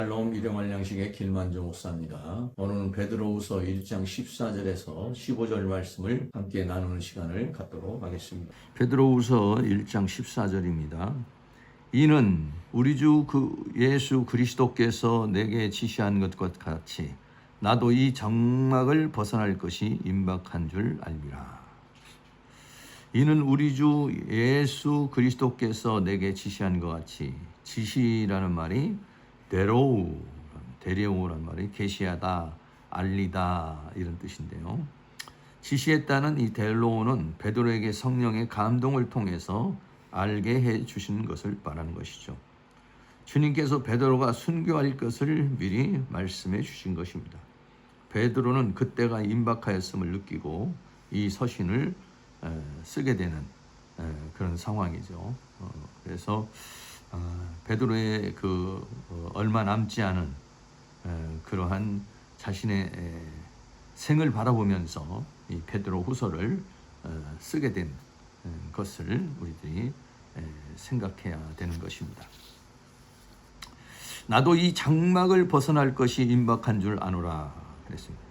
샬롬 일용할 양식의 길만조 목사입니다. 오늘은 베드로후서 1장 14절에서 15절 말씀을 함께 나누는 시간을 갖도록 하겠습니다. 베드로후서 1장 14절입니다. 이는 우리 주 예수 그리스도께서 내게 지시한 것과 같이 나도 이 장막을 벗어날 것이 임박한 줄 알미라. 이는 우리 주 예수 그리스도께서 내게 지시한 것 같이, 지시라는 말이 데레오란 말이 계시하다, 알리다 이런 뜻인데요. 지시했다는 이 데레오는 베드로에게 성령의 감동을 통해서 알게 해 주시는 것을 말하는 것이죠. 주님께서 베드로가 순교할 것을 미리 말씀해 주신 것입니다. 베드로는 그때가 임박하였음을 느끼고 이 서신을 쓰게 되는 그런 상황이죠. 그래서 베드로의 얼마 남지 않은 그러한 자신의 생을 바라보면서 이 베드로 후서를 쓰게 된 것을 우리들이 생각해야 되는 것입니다. 나도 이 장막을 벗어날 것이 임박한 줄 아노라 그랬습니다.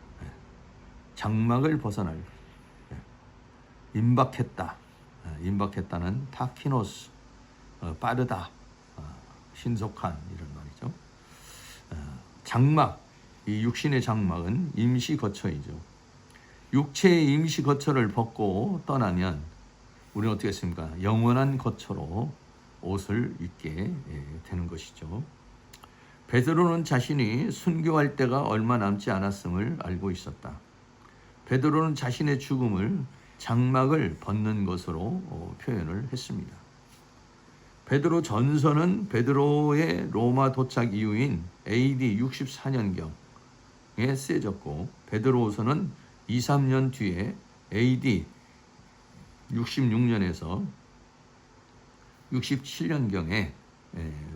장막을 벗어날, 임박했다. 임박했다는 타키노스, 빠르다, 신속한 이런 말이죠. 장막, 이 육신의 장막은 임시 거처이죠. 육체의 임시 거처를 벗고 떠나면 우리는 어떻게 했습니까? 영원한 거처로 옷을 입게 되는 것이죠. 베드로는 자신이 순교할 때가 얼마 남지 않았음을 알고 있었다. 베드로는 자신의 죽음을 장막을 벗는 것으로 표현을 했습니다. 베드로 전서는 베드로의 로마 도착 이후인 AD 64년경에 쓰여졌고, 베드로후서는 2, 3년 뒤에 AD 66년에서 67년경에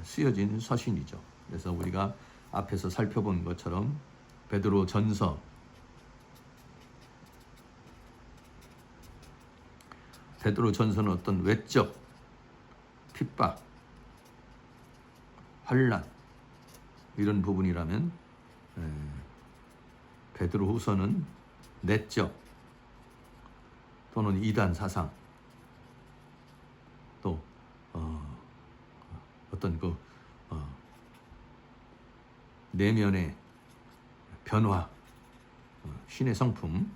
쓰여진 서신이죠. 그래서 우리가 앞에서 살펴본 것처럼 베드로 전서, 베드로 전서는 어떤 외적 핍박, 환난 이런 부분이라면 베드로 후서는 내적 또는 이단 사상, 또 어떤 내면의 변화, 신의 성품,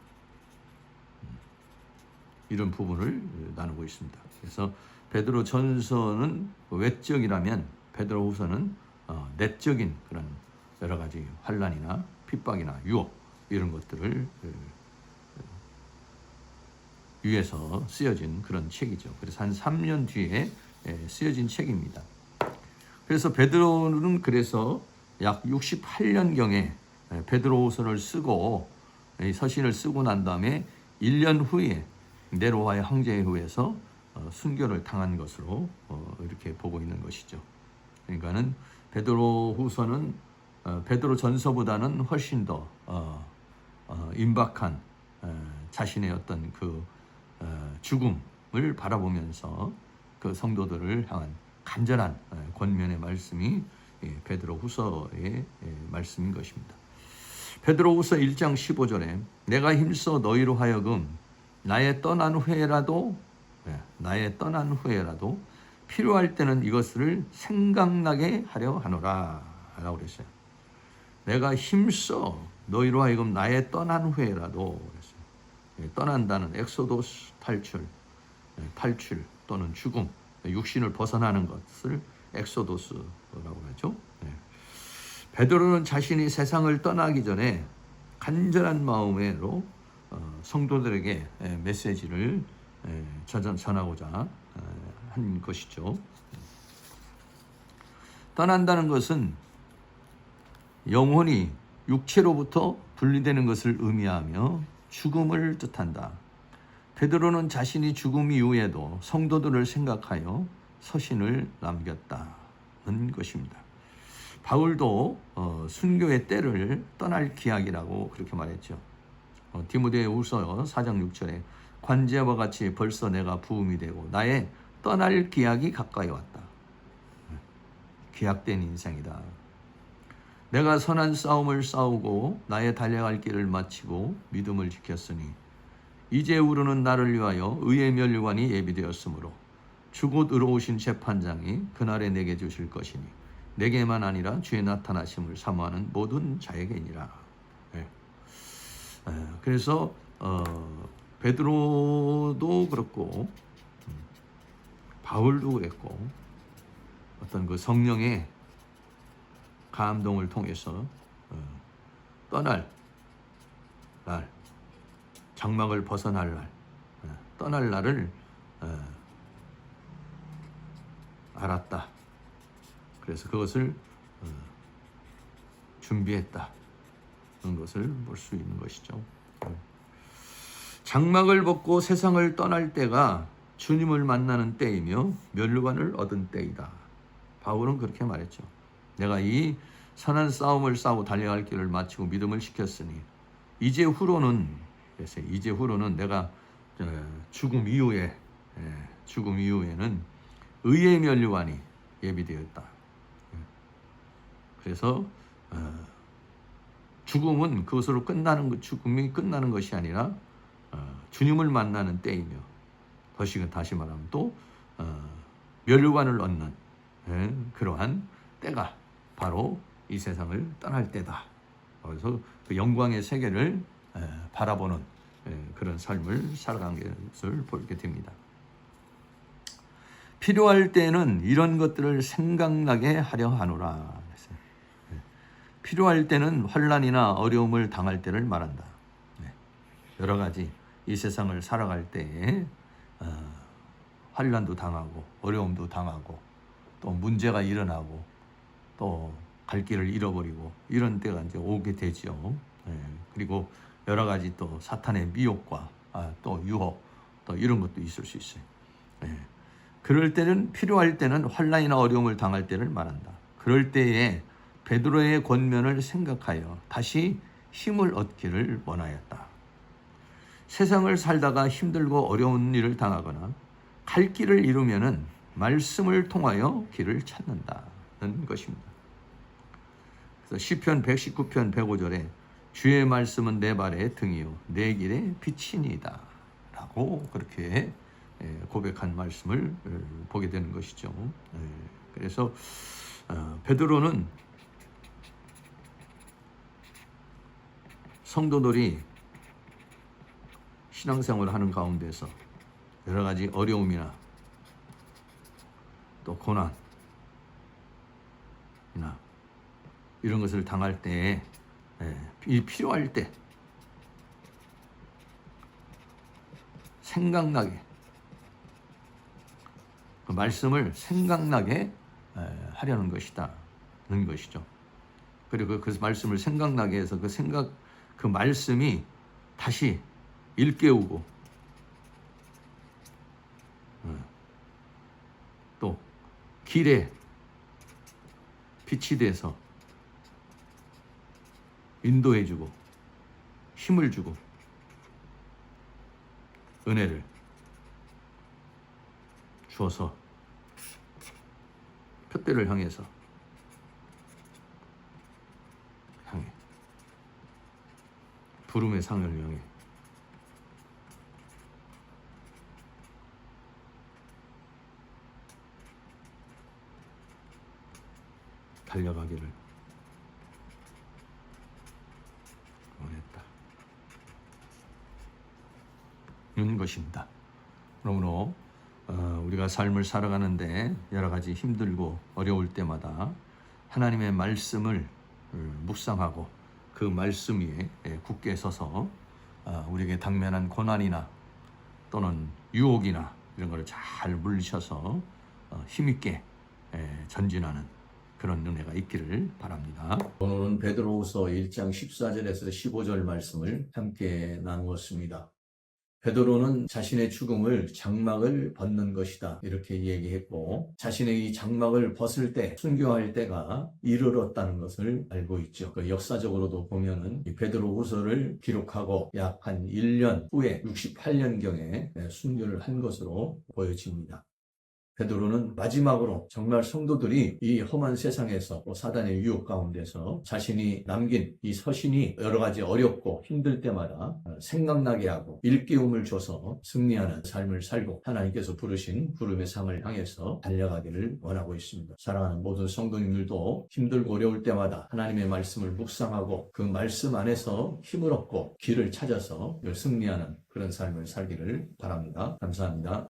이런 부분을 나누고 있습니다. 그래서 베드로 전서는 외적이라면 베드로 후서는 내적인 그런 여러 가지 환난이나 핍박이나 유혹 이런 것들을 위해서 쓰여진 그런 책이죠. 그래서 한 3년 뒤에 쓰여진 책입니다. 그래서 베드로는 그래서 약 68년경에 베드로 후서를 쓰고 이 서신을 쓰고 난 다음에 1년 후에 네로와의 황제에 의해서 순교를 당한 것으로 이렇게 보고 있는 것이죠. 그러니까는 베드로 후서는 베드로 전서보다는 훨씬 더 임박한 자신의 어떤 죽음을 바라보면서 그 성도들을 향한 간절한 권면의 말씀이 베드로 후서의 말씀인 것입니다. 베드로 후서 1장 15절에 내가 힘써 너희로 하여금 나의 떠난 후에라도 필요할 때는 이것을 생각나게 하려 하노라 라고 그랬어요. 내가 힘써 너희로 하여금 나의 떠난 후에라도 그랬어요. 떠난다는 엑소도스, 탈출 또는 죽음, 육신을 벗어나는 것을 엑소도스라고 하죠. 베드로는 자신이 세상을 떠나기 전에 간절한 마음으로 성도들에게 메시지를 전하고자 한 것이죠. 떠난다는 것은 영혼이 육체로부터 분리되는 것을 의미하며 죽음을 뜻한다. 베드로는 자신이 죽음 이후에도 성도들을 생각하여 서신을 남겼다는 것입니다. 바울도 순교의 때를 떠날 기약이라고 그렇게 말했죠. 디모데후서 4장 6절에 관제와 같이 벌써 내가 부음이 되고 나의 떠날 기약이 가까이 왔다. 기약된 인생이다. 내가 선한 싸움을 싸우고 나의 달려갈 길을 마치고 믿음을 지켰으니 이제후로는 나를 위하여 의의 면류관이 예비되었으므로 주곧 의로우신 재판장이 그날에 내게 주실 것이니 내게만 아니라 주의 나타나심을 사모하는 모든 자에게니라. 네. 그래서 베드로도 그렇고 바울도 그랬고 어떤 그 성령의 감동을 통해서 떠날 날, 장막을 벗어날 날, 떠날 날을 알았다. 그래서 그것을 준비했다. 그런 것을 볼 수 있는 것이죠. 장막을 벗고 세상을 떠날 때가 주님을 만나는 때이며 면류관을 얻은 때이다. 바울은 그렇게 말했죠. 내가 이 선한 싸움을 싸우고 달려갈 길을 마치고 믿음을 지켰으니 이제 후로는 내가 죽음 이후에는 의의 면류관이 예비되었다. 그래서 죽음은 그것으로 죽음이 끝나는 것이 아니라 주님을 만나는 때이며 다시 말하면 또 면류관을 얻는 그러한 때가 바로 이 세상을 떠날 때다. 그래서 그 영광의 세계를 바라보는 그런 삶을 살아간 것을 보게 됩니다. 필요할 때는 이런 것들을 생각나게 하려 하노라. 필요할 때는 환난이나 어려움을 당할 때를 말한다. 여러 가지 이 세상을 살아갈 때에 환난도 당하고 어려움도 당하고 또 문제가 일어나고 또 갈 길을 잃어버리고 이런 때가 이제 오게 되죠. 그리고 여러 가지 또 사탄의 미혹과 또 유혹 또 이런 것도 있을 수 있어요. 그럴 때는 필요할 때는 환난이나 어려움을 당할 때를 말한다. 그럴 때에 베드로의 권면을 생각하여 다시 힘을 얻기를 원하였다. 세상을 살다가 힘들고 어려운 일을 당하거나 갈 길을 잃으면은 말씀을 통하여 길을 찾는다는 것입니다. 그래서 시편 119편 105절에 주의 말씀은 내 발의 등이요 내 길의 빛이니이다 라고 그렇게 고백한 말씀을 보게 되는 것이죠. 그래서 베드로는 성도들이 신앙생활을 하는 가운데서 여러 가지 어려움이나 또 고난이나 이런 것을 당할 때에 필요할 때 생각나게 그 말씀을 생각나게 하려는 것이다는 것이죠. 그리고 그 말씀을 생각나게 해서 그 말씀이 다시 일깨우고 또 길에 빛이 돼서 인도해주고 힘을 주고 은혜를 주어서 표대를 향해 부름의 상을 향해 달려가기를 원했다. 이런 것입니다. 그러므로 우리가 삶을 살아가는데 여러 가지 힘들고 어려울 때마다 하나님의 말씀을 묵상하고 그 말씀 위에 굳게 서서 우리에게 당면한 고난이나 또는 유혹이나 이런 것을 잘 물리쳐서 힘있게 전진하는 그런 은혜가 있기를 바랍니다. 오늘은 베드로후서 1장 14절에서 15절 말씀을 함께 나누었습니다. 베드로는 자신의 죽음을 장막을 벗는 것이다 이렇게 얘기했고 자신의 이 장막을 벗을 때 순교할 때가 이르렀다는 것을 알고 있죠. 역사적으로도 보면은 이 베드로후서를 기록하고 약 한 1년 후에 68년경에 순교를 한 것으로 보여집니다. 베드로는 마지막으로 정말 성도들이 이 험한 세상에서 또 사단의 유혹 가운데서 자신이 남긴 이 서신이 여러 가지 어렵고 힘들 때마다 생각나게 하고 일깨움을 줘서 승리하는 삶을 살고 하나님께서 부르신 부름의 상을 향해서 달려가기를 원하고 있습니다. 사랑하는 모든 성도님들도 힘들고 어려울 때마다 하나님의 말씀을 묵상하고 그 말씀 안에서 힘을 얻고 길을 찾아서 승리하는 그런 삶을 살기를 바랍니다. 감사합니다.